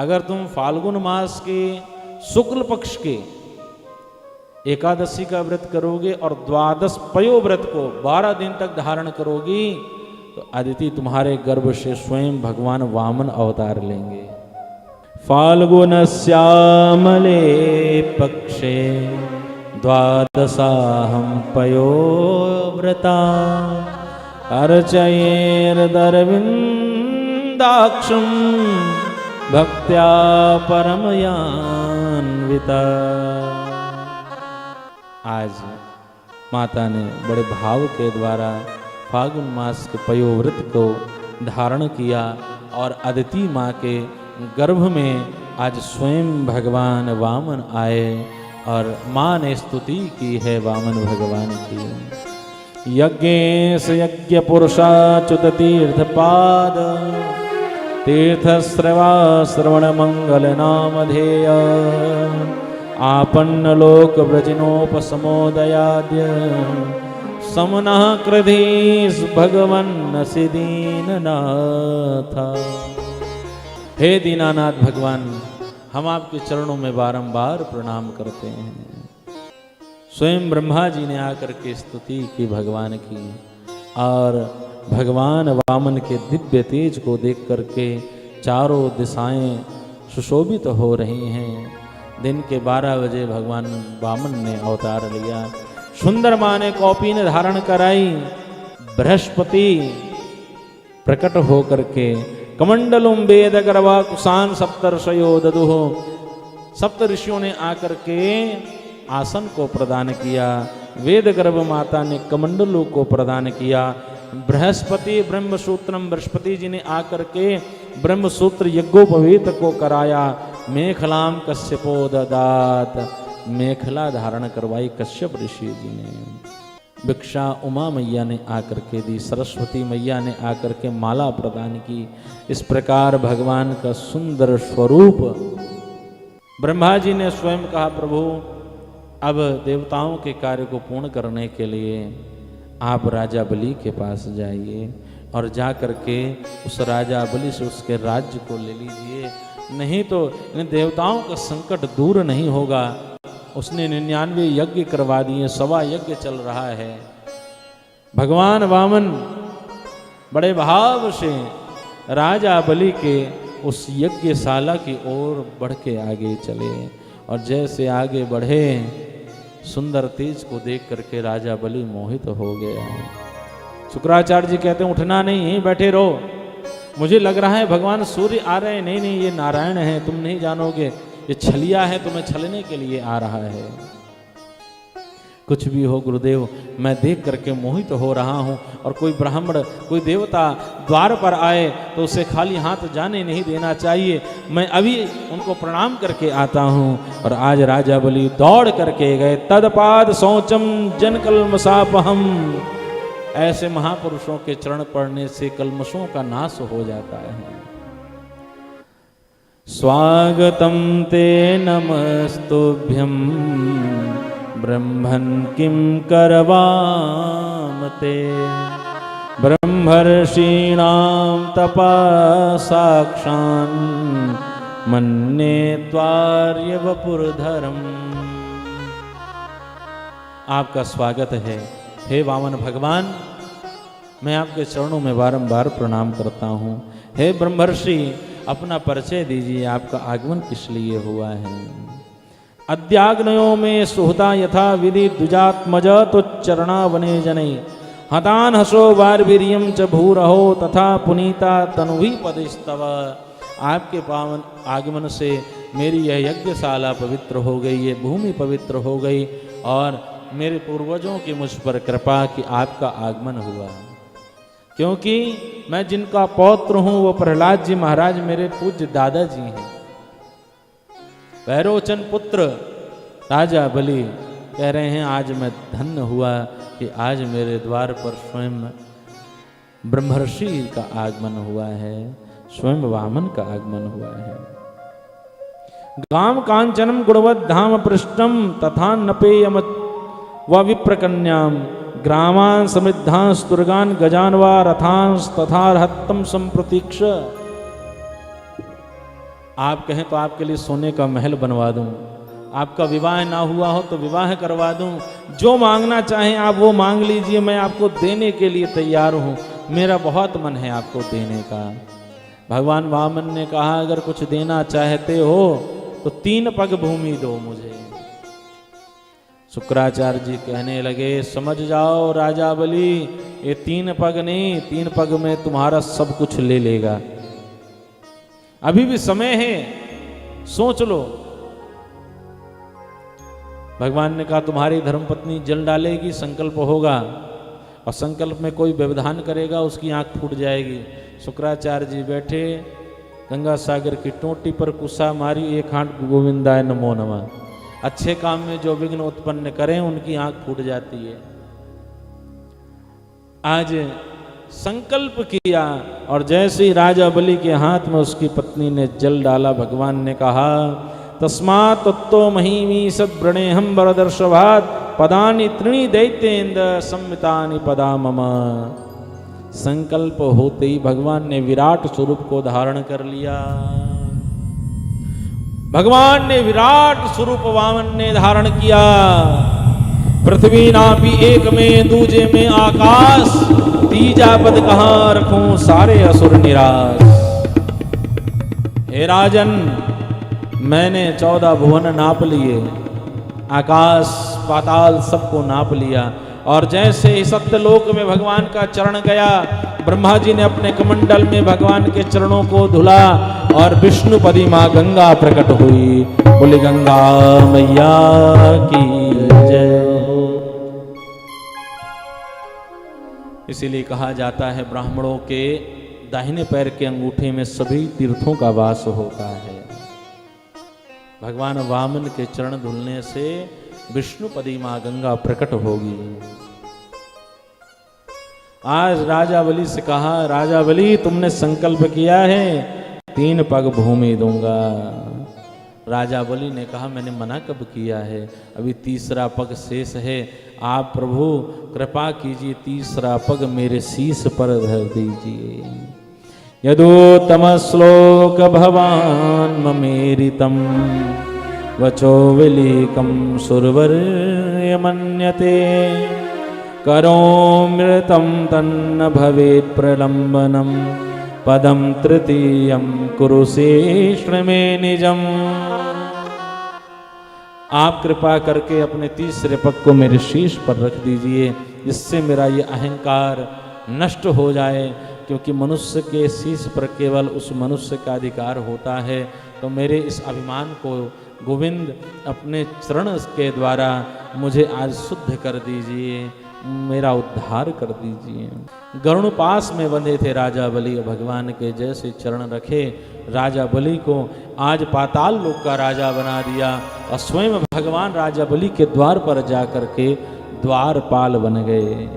अगर तुम फाल्गुन मास के शुक्ल पक्ष के एकादशी का व्रत करोगे और द्वादश पयो व्रत को 12 दिन तक धारण करोगी तो अदिति तुम्हारे गर्भ से स्वयं भगवान वामन अवतार लेंगे। फाल्गुन श्यामले पक्षे द्वादशाहं पयो व्रता अर्चयेर्दरविन्दाक्षं भक्त्या परमयान्विता। आज माता ने बड़े भाव के द्वारा फाल्गुन मास के पयोव्रत को धारण किया और अदिति माँ के गर्भ में आज स्वयं भगवान वामन आए और माँ ने स्तुति की है वामन भगवान की। यज्ञेश यज्ञ पुरुषाच्युत तीर्थपाद तीर्थश्रवा श्रवण मंगल नामधेय आपन्न लोक व्रजिनोपसमोदयाद्य समनः कृधीस भगवन्नसि दीननाथ। हे दीनानाथ भगवान, हम आपके चरणों में बारंबार प्रणाम करते हैं। स्वयं ब्रह्मा जी ने आकर के स्तुति की भगवान की और भगवान वामन के दिव्य तेज को देख करके चारों दिशाएं सुशोभित हो रही हैं। दिन के 12 बजे भगवान वामन ने अवतार लिया। सुंदर माँ ने कौपीन धारण कराई। बृहस्पति प्रकट होकर के कमंडलुम वेद गर्वा कुशान सप्तर्षयो ददुः। सप्त ऋषियों ने आकर के आसन को प्रदान किया। वेद गर्भ माता ने कमंडलों को प्रदान किया। बृहस्पति ब्रह्मसूत्रम, बृहस्पति जी ने आकर के ब्रह्मसूत्र यज्ञोपवीत को कराया। मेखलाम कश्यपो ददात, मेखला धारण करवाई कश्यप ऋषि जी ने। भिक्षा उमा मैया ने आकर के दी। सरस्वती मैया ने आकर के माला प्रदान की। इस प्रकार भगवान का सुंदर स्वरूप। ब्रह्मा जी ने स्वयं कहा, प्रभु अब देवताओं के कार्य को पूर्ण करने के लिए आप राजा बलि के पास जाइए और जा कर के उस राजा बलि से उसके राज्य को ले लीजिए, नहीं तो इन देवताओं का संकट दूर नहीं होगा। उसने 99 यज्ञ करवा दिए, 100 यज्ञ चल रहा है। भगवान वामन बड़े भाव से राजा बलि के उस यज्ञशाला की ओर बढ़ के आगे चले और जैसे आगे बढ़े सुंदर तेज को देख करके राजा बलि मोहित हो गया। शुक्राचार्य जी कहते हैं उठना नहीं, यहीं बैठे रहो। मुझे लग रहा है भगवान सूर्य आ रहे हैं। नहीं नहीं, ये नारायण है, तुम नहीं जानोगे, ये छलिया है, तुम्हें छलने के लिए आ रहा है। कुछ भी हो गुरुदेव, मैं देख करके मोहित हो रहा हूँ और कोई ब्राह्मण कोई देवता द्वार पर आए तो उसे खाली हाथ जाने नहीं देना चाहिए। मैं अभी उनको प्रणाम करके आता हूँ। और आज राजा बलि दौड़ करके गए। तदपाद शौचम जन कल्मषापहम। ऐसे महापुरुषों के चरण पड़ने से कल्मषों का नाश हो जाता है। स्वागतम ते नमस्तुभ्यं ब्रह्मन् किं करवामते ब्रह्मर्षीणां तपासाक्षान् मन्ये त्वार्य वपुर्धरम्। आपका स्वागत है हे वामन भगवान। मैं आपके चरणों में बारंबार प्रणाम करता हूँ। हे ब्रह्मर्षि, अपना परिचय दीजिए, आपका आगमन किस लिए हुआ है। अद्याग्नयो में सुहता यथा विधि द्विजात्मज तो चरणा वने जने हतान हसो वारवीर्यम च भूरहो तथा पुनीता तनुवी पदिस्तव। आपके पावन आगमन से मेरी यह यज्ञशाला पवित्र हो गई, ये भूमि पवित्र हो गई और मेरे पूर्वजों की मुझ पर कृपा कि आपका आगमन हुआ। क्योंकि मैं जिनका पौत्र हूँ वो प्रहलाद जी महाराज मेरे पूज्य दादाजी हैं। भैरोचन पुत्र राजा बलि कह रहे हैं आज मैं धन्य हुआ कि आज मेरे द्वार पर स्वयं ब्रह्मर्षि का आगमन हुआ है, स्वयं वामन का आगमन हुआ है। गाम कांचनम गुणवत धाम पृष्ठम तथा नपेयम व विप्रकन्याम ग्रामान समृद्धांस दुर्गान गजान व रथांस तथा हत्तम संप्रतीक्ष। आप कहें तो आपके लिए सोने का महल बनवा दूं, आपका विवाह ना हुआ हो तो विवाह करवा दूं, जो मांगना चाहें आप वो मांग लीजिए, मैं आपको देने के लिए तैयार हूं, मेरा बहुत मन है आपको देने का। भगवान वामन ने कहा अगर कुछ देना चाहते हो तो 3 पग भूमि दो मुझे। शुक्राचार्य जी कहने लगे समझ जाओ राजा बलि, ये 3 पग नहीं, 3 पग में तुम्हारा सब कुछ ले लेगा। अभी भी समय है, सोच लो। भगवान ने कहा तुम्हारी धर्मपत्नी जल डालेगी, संकल्प होगा, और संकल्प में कोई व्यवधान करेगा उसकी आंख फूट जाएगी। शुक्राचार्य जी बैठे, गंगा सागर की टोटी पर कुसा मारी, एक हाथ गोविंदाय नमो नमः। अच्छे काम में जो विघ्न उत्पन्न करें उनकी आंख फूट जाती है। आज संकल्प किया और जैसे ही राजा बलि के हाथ में उसकी पत्नी ने जल डाला, भगवान ने कहा तस्मात् तत्तो महिमी सद्व्रणे हम वरदर्शभात् पदानि त्रीणि दैत्येन्द्र संमितानि पदा मम। संकल्प होते ही भगवान ने विराट स्वरूप को धारण कर लिया। भगवान ने विराट स्वरूप वामन ने धारण किया। पृथ्वी नापी एक में, दूजे में आकाश, तीजा पद कहां रखूं सारे असुर निराश। हे राजन, मैंने 14 भुवन नाप लिए, आकाश पाताल सबको नाप लिया, और जैसे ही सत्यलोक में भगवान का चरण गया, ब्रह्मा जी ने अपने कमंडल में भगवान के चरणों को धुला और विष्णुपदी मां गंगा प्रकट हुई। बोली गंगा मैया की जय हो। इसीलिए कहा जाता है ब्राह्मणों के दाहिने पैर के अंगूठे में सभी तीर्थों का वास होता है। भगवान वामन के चरण धुलने से विष्णुपदी मां गंगा प्रकट होगी। आज राजा बलि से कहा राजा बलि तुमने संकल्प किया है 3 पग भूमि दूंगा। राजा बलि ने कहा मैंने मना कब किया है, अभी 3रा पग शेष है, आप प्रभु कृपा कीजिए 3रा पग मेरे शीश पर धर दीजिए। यदोत्तम श्लोक भवान ममेरितम वचो विलीकम सुरवर्य मन्यते करोमृतं तन्न भवेत् प्रलंबनम पदम तृतीयम कुरुषेष्ण में निजम। आप कृपा करके अपने 3रे पग को मेरे शीश पर रख दीजिए, जिससे मेरा ये अहंकार नष्ट हो जाए, क्योंकि मनुष्य के शीश पर केवल उस मनुष्य का अधिकार होता है। तो मेरे इस अभिमान को गोविंद अपने चरण के द्वारा मुझे आज शुद्ध कर दीजिए, मेरा उद्धार कर दीजिए। गरुण पास में बंधे थे राजा बलि, भगवान के जैसे चरण रखे, राजा बलि को आज पाताल लोक का राजा बना दिया, और स्वयं भगवान राजा बलि के द्वार पर जाकर के द्वारपाल बन गए।